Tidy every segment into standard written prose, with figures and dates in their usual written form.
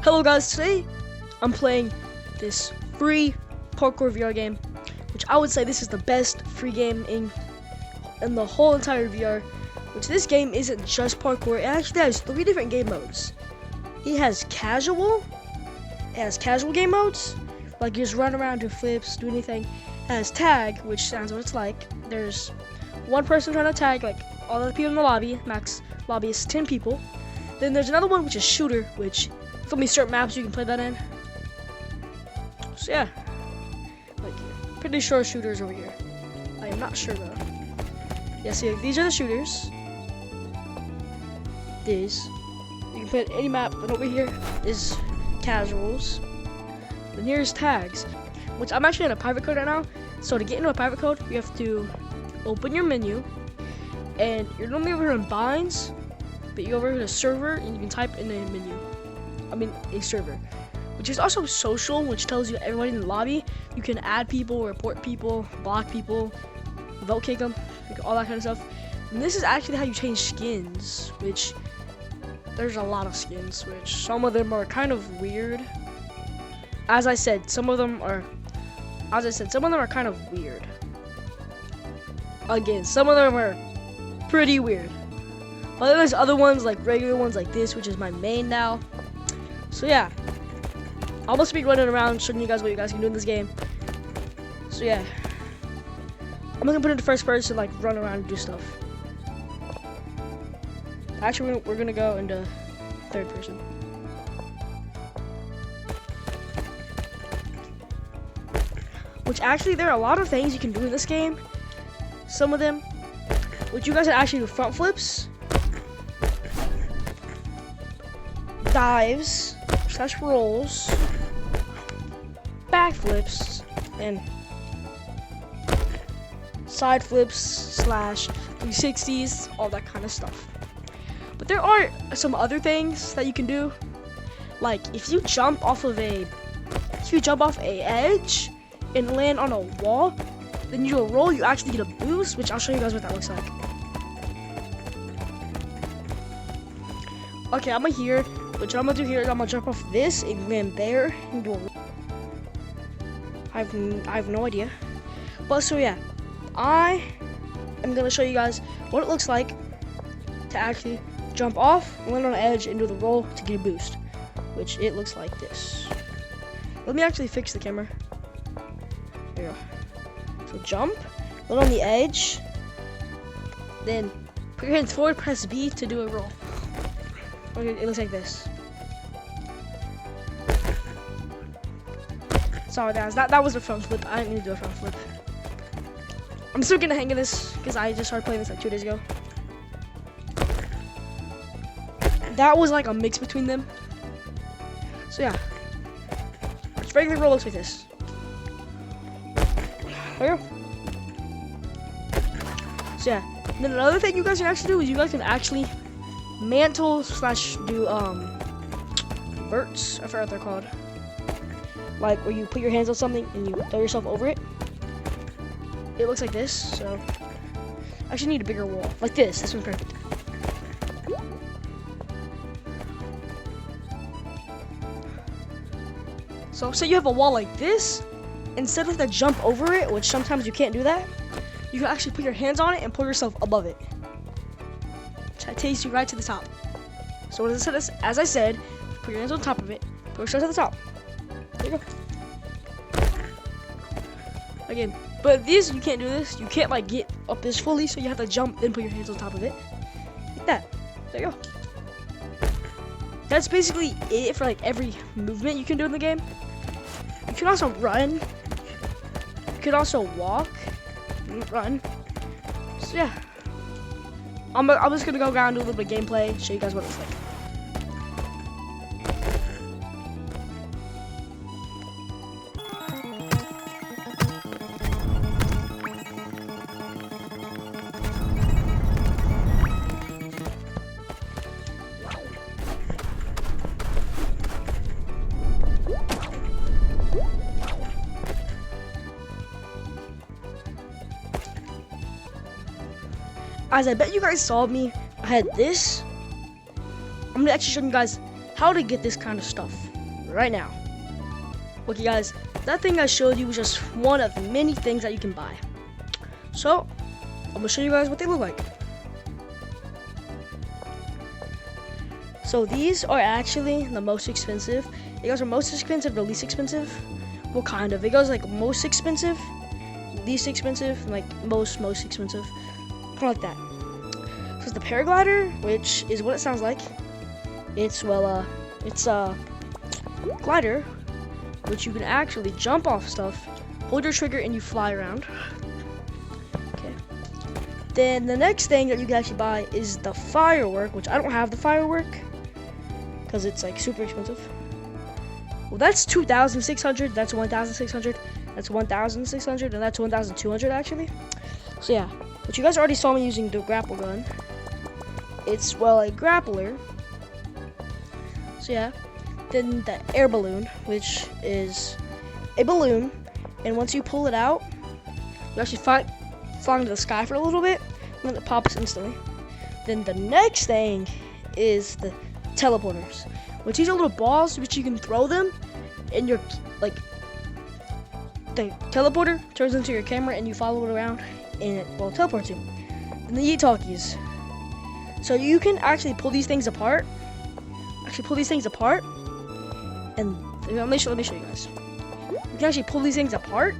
Hello guys, today I'm playing this free parkour VR game, which I would say this is the best free game in the whole entire VR, which this game isn't just parkour, it actually has 3 different game modes. It has casual game modes, like you just run around, do flips, do anything. It has tag, which sounds what it's like. There's one person trying to tag like all the people in the lobby, max lobby is 10 people. Then there's another one which is shooter, which it's gonna be certain maps you can play that in. So yeah, like pretty sure shooters over here. I am not sure though. Yeah, see, these are the shooters. These you can play at any map, but over here is casuals. And here's tags, which I'm actually in a private code right now. So to get into a private code, you have to open your menu, and you're normally over here in binds, but you go over here to server and you can type in a menu. A server, which is also social, which tells you everybody in the lobby. You can add people, report people, block people, vote kick them, like all that kind of stuff. And this is actually how you change skins, which there's a lot of skins, which some of them are kind of weird. As I said, some of them are kind of weird. Again, some of them are pretty weird. But then there's other ones, like regular ones like this, which is my main now. So yeah, I'm gonna be running around showing you guys what you guys can do in this game. So yeah, I'm gonna put it into first person, like run around and do stuff. Actually, we're gonna go into third person. Which actually, there are a lot of things you can do in this game. Some of them, which you guys can actually do front flips, dives, slash rolls, backflips, and side flips slash 360s, all that kind of stuff. But there are some other things that you can do, like if you jump off a edge and land on a wall, then you do a roll, you actually get a boost, which I'll show you guys what that looks like. Okay, I'm here. What I'm gonna do here is I'm gonna jump off this and land there and do a roll. I have no idea. But so yeah, I am gonna show you guys what it looks like to actually jump off, land on an edge, and do the roll to get a boost, which it looks like this. Let me actually fix the camera. There you go. So jump, land on the edge, then put your hands forward, press B to do a roll. Okay, it looks like this. Sorry guys, that was a front flip. I didn't mean to do a front flip. I'm still getting the hang of this because I just started playing this like 2 days ago. That was like a mix between them. So yeah, this regular roll looks like this. There you go. So yeah, and then another thing you guys can actually do is you guys can actually mantle slash do verts. I forgot what they're called. Like where you put your hands on something and you throw yourself over it. It looks like this. So I actually need a bigger wall, like this. This one's perfect. So say you have a wall like this, instead of to jump over it, which sometimes you can't do that, you can actually put your hands on it and pull yourself above it. That takes you right to the top. So as I said, put your hands on top of it, pull yourself to the top. There you go. Again, but these you can't do this. You can't like get up this fully, so you have to jump, then put your hands on top of it. Like that. There you go. That's basically it for like every movement you can do in the game. You can also run. You can also walk and run. So yeah. I'm just gonna go around and do a little bit of gameplay, show you guys what it's like. As I bet you guys saw me, I had this. I'm gonna actually show you guys how to get this kind of stuff right now. Okay guys, that thing I showed you was just one of many things that you can buy. So I'm gonna show you guys what they look like. So these are actually the most expensive. It goes from most expensive to least expensive. Well, kind of. It goes like most expensive, least expensive, and like most expensive. Kind of like that. So it's the paraglider, which is what it sounds like. It's it's a glider, which you can actually jump off stuff, hold your trigger, and you fly around. Okay. Then the next thing that you can actually buy is the firework, which I don't have the firework because it's like super expensive. Well, that's 2,600. That's 1,600. That's 1,600, and that's 1,200 actually. So yeah, but you guys already saw me using the grapple gun. It's a grappler. So yeah. Then the air balloon, which is a balloon, and once you pull it out, you actually fly into the sky for a little bit, and then it pops instantly. Then the next thing is the teleporters, which these are little balls which you can throw them, and you're like the teleporter turns into your camera, and you follow it around, and it will teleport you. And the Yeet-talkies. So you can actually pull these things apart. And let me show you guys. You can actually pull these things apart,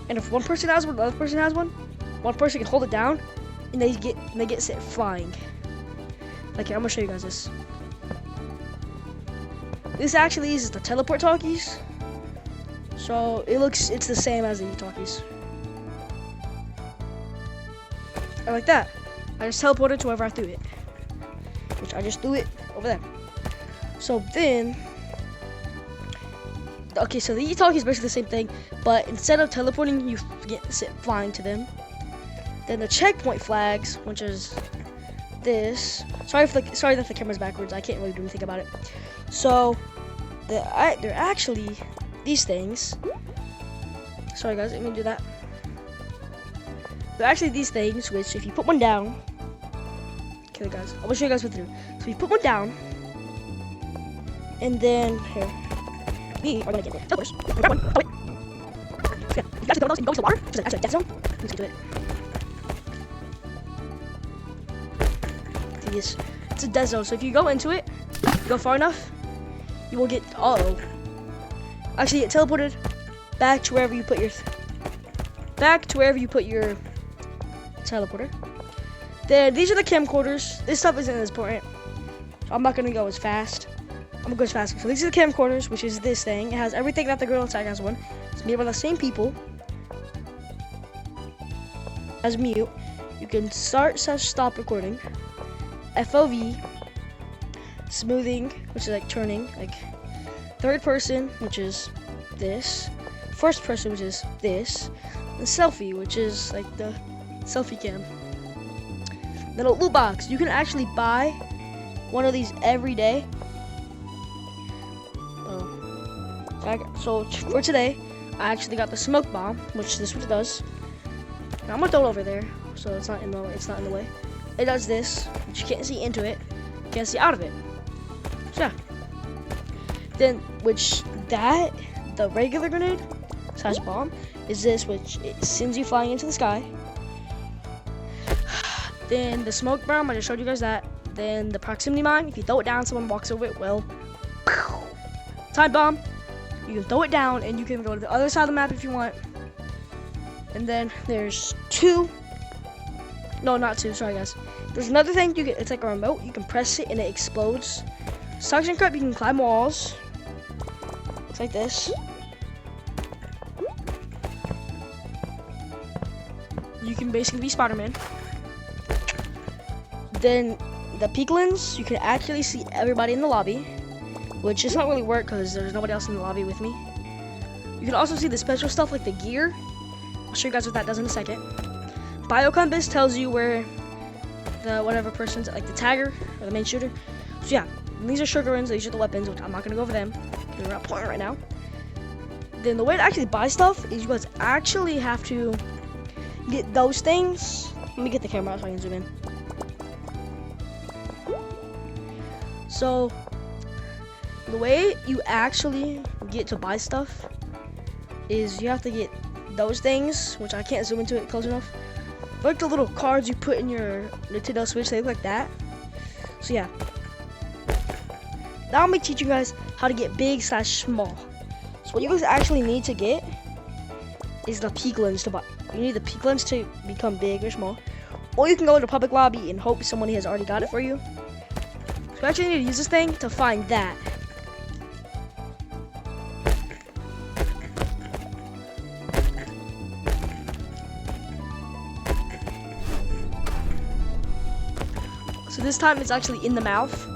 and if one person has one, the other person has one person can hold it down, and they get set flying. Like here, I'm gonna show you guys this. This actually is the teleport talkies. So it's the same as the talkies. I like that. I just teleported to wherever I threw it, which I just threw it over there. So then. Okay, so the Yeet-talkie is basically the same thing, but instead of teleporting, you get flying to them. Then the checkpoint flags, which is this. Sorry that the camera's backwards. I can't really do anything about it. So they're actually these things. Sorry guys, let me do that. They're actually these things, which if you put one down. Okay guys, I'm gonna show you guys what to do. So you put one down, and then here. We are gonna get it. Teleporters. Grab one. Oh, wait. Yeah, you guys can go into the water, which is actually a death zone. Let's get to it. It's a death zone, so if you go into it, you go far enough, you will get. Actually, it teleported back to wherever you put your. Teleporter. Then these are the camcorders. This stuff isn't as important, so I'm not gonna go as fast. I'm gonna go as fast. So these are the camcorders, which is this thing. It has everything that the Gorilla Tag has one. It's made by the same people. As mute, you can stop recording. FOV, smoothing, which is like turning, like third person, which is this. First person, which is this. And selfie, which is like the selfie cam. Then a loot box. You can actually buy one of these every day. So for today, I actually got the smoke bomb, which this one does. Now I'm gonna throw it over there, so it's not in the way. It does this, but you can't see into it, you can't see out of it. So yeah. Then the regular grenade / bomb is this, which it sends you flying into the sky. Then the smoke bomb, I just showed you guys that. Then the proximity mine, if you throw it down, someone walks over it. Well, time bomb. You can throw it down, and you can go to the other side of the map if you want. And then there's not two, sorry guys. There's another thing it's like a remote. You can press it and it explodes. Suction cup, you can climb walls. Looks like this. You can basically be Spider-Man. Then the peeklins, you can actually see everybody in the lobby, which does not really work because there's nobody else in the lobby with me. You can also see the special stuff like the gear. I'll show you guys what that does in a second. Biocompass tells you where the whatever person's, like the tagger or the main shooter. So yeah, these are sugar runs, these are the weapons, which I'm not gonna go over them. They're not important right now. Then the way to actually buy stuff is you guys actually have to get those things. Let me get the camera out so I can zoom in. So the way you actually get to buy stuff is you have to get those things, which I can't zoom into it close enough. Like the little cards you put in your Nintendo Switch, they look like that. So yeah. Now I'm gonna teach you guys how to get big / small. So what you guys actually need to get is the Piglins to buy. You need the Piglins to become big or small. Or you can go into public lobby and hope somebody has already got it for you. So you actually need to use this thing to find that. So this time it's actually in the mouth.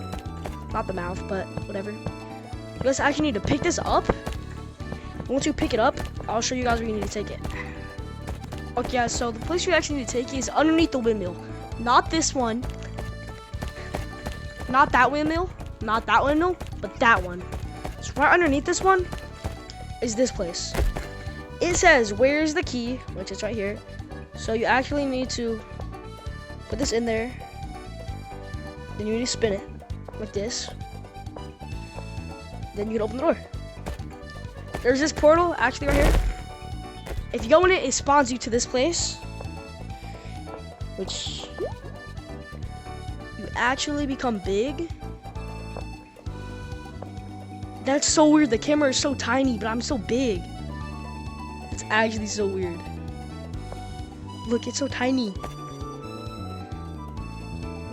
Not the mouth, but whatever. You guys actually need to pick this up. Once you pick it up, I'll show you guys where you need to take it. Okay, guys, so the place you actually need to take it is underneath the windmill. Not this one. Not that windmill. Not that windmill, but that one. So right underneath this one is this place. It says, where's the key? Which is right here. So you actually need to put this in there. Then you need to spin it like this. Then you can open the door. There's this portal actually right here. If you go in it, it spawns you to this place, which you actually become big. That's so weird. The camera is so tiny, but I'm so big. It's actually so weird. Look, it's so tiny.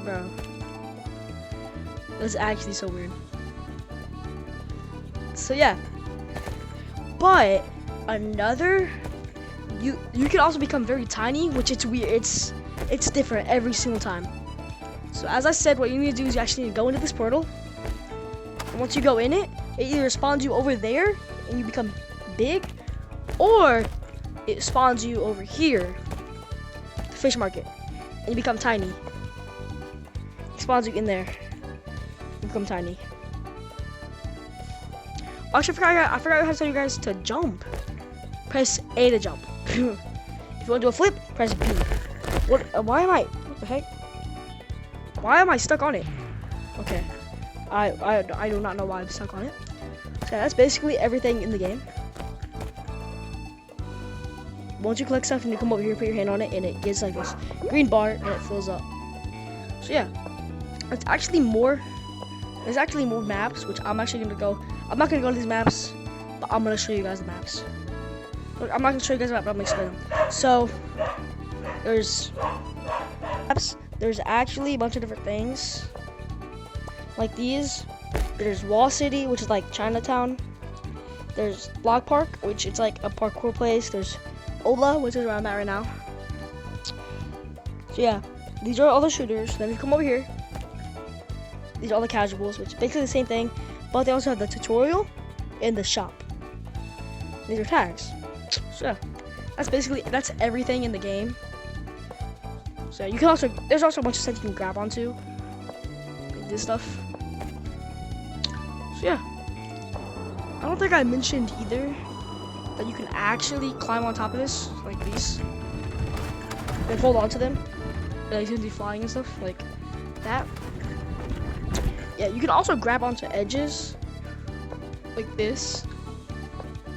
Bro. That's actually so weird. So yeah. But another, you can also become very tiny, which it's weird. It's different every single time. So as I said, what you need to do is you actually need to go into this portal. And once you go in it, it either spawns you over there and you become big, or it spawns you over here, the fish market, and you become tiny. It spawns you in there. You become tiny. Actually, I forgot how to tell you guys to jump. Press A to jump. If you want to do a flip, press B. What? Why am I? What the heck? Why am I stuck on it? Okay. I do not know why I'm stuck on it. So that's basically everything in the game. Once you collect stuff and you come over here, put your hand on it, and it gives like this green bar and it fills up. So yeah, it's actually more. There's actually more maps, which I'm actually gonna go. I'm not gonna go to these maps, but I'm gonna show you guys the maps. Look, I'm not gonna show you guys the map, but I'm gonna explain them. So there's maps. There's actually a bunch of different things, like these. There's Wall City, which is like Chinatown. There's Block Park, which it's like a parkour place. There's Ola, which is where I'm at right now. So yeah, these are all the shooters. Then we come over here. These are all the casuals, which is basically the same thing, but they also have the tutorial and the shop. These are tags. So yeah, that's everything in the game. So you can also, there's also a bunch of stuff you can grab onto, like this stuff. So yeah, I don't think I mentioned either that you can actually climb on top of this, like these, and hold on to them, and like, you can be flying and stuff like that. Yeah, you can also grab onto edges like this,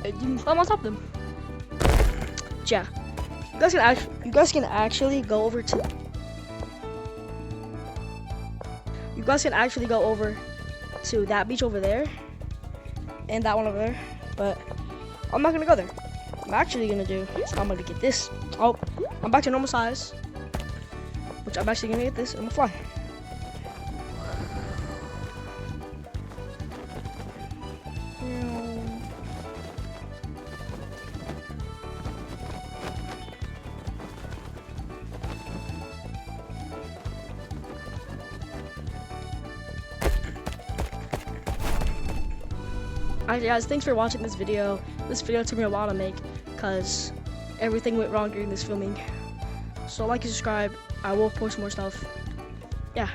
and you can climb on top of them. Yeah, you guys can actually go over to. You guys can actually go over to that beach over there, and that one over there. But I'm not gonna go there. I'm actually gonna do. I'm gonna get this. Oh, I'm back to normal size, which I'm actually gonna get this. And I'm gonna fly. Alright guys, thanks for watching this video. This video took me a while to make because everything went wrong during this filming. So like and subscribe. I will post more stuff. Yeah.